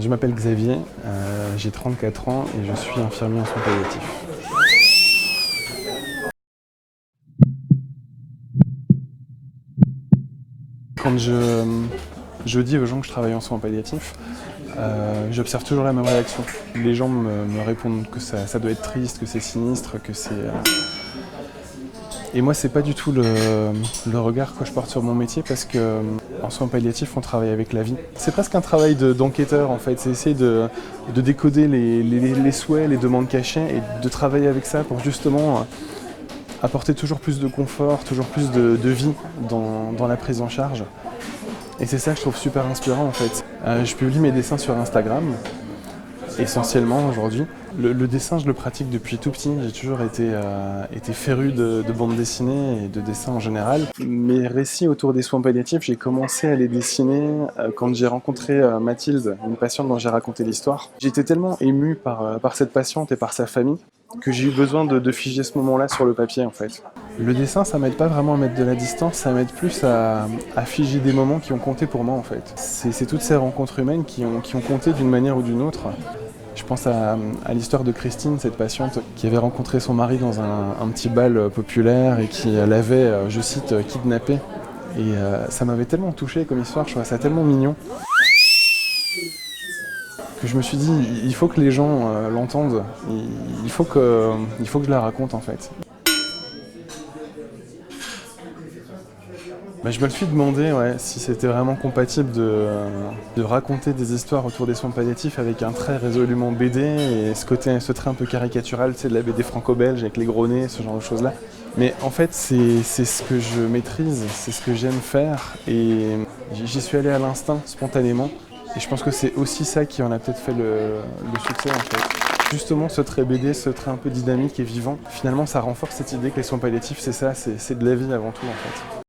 Je m'appelle Xavier, j'ai 34 ans et je suis infirmier en soins palliatifs. Quand je dis aux gens que je travaille en soins palliatifs, j'observe toujours la même réaction. Les gens me répondent que ça doit être triste, que c'est sinistre, que c'est... Et moi, c'est pas du tout le regard que je porte sur mon métier parce que en soins palliatifs, on travaille avec la vie. C'est presque un travail d'enquêteur en fait, c'est essayer de décoder les souhaits, les demandes cachées et de travailler avec ça pour justement apporter toujours plus de confort, toujours plus de vie dans la prise en charge. Et c'est ça que je trouve super inspirant en fait. Je publie mes dessins sur Instagram, essentiellement aujourd'hui. Le dessin, je le pratique depuis tout petit. J'ai toujours été féru de bande dessinée et de dessin en général. Mes récits autour des soins palliatifs, j'ai commencé à les dessiner quand j'ai rencontré Mathilde, une patiente dont j'ai raconté l'histoire. J'étais tellement ému par cette patiente et par sa famille que j'ai eu besoin de figer ce moment-là sur le papier en fait. Le dessin, ça m'aide pas vraiment à mettre de la distance, ça m'aide plus à figer des moments qui ont compté pour moi en fait. C'est toutes ces rencontres humaines qui ont compté d'une manière ou d'une autre. Je pense à l'histoire de Christine, cette patiente qui avait rencontré son mari dans un petit bal populaire et qui l'avait, je cite, kidnappé. Et ça m'avait tellement touché comme histoire, je trouvais ça tellement mignon que je me suis dit, il faut que les gens l'entendent, il faut que je la raconte en fait. Je me le suis demandé si c'était vraiment compatible de raconter des histoires autour des soins palliatifs avec un trait résolument BD et ce trait un peu caricatural, de la BD franco-belge avec les gros nez, ce genre de choses-là. Mais en fait, c'est ce que je maîtrise, c'est ce que j'aime faire et j'y suis allé à l'instinct, spontanément. Et je pense que c'est aussi ça qui en a peut-être fait le succès en fait. Justement, ce trait BD, ce trait un peu dynamique et vivant, finalement ça renforce cette idée que les soins palliatifs, c'est ça, c'est de la vie avant tout en fait.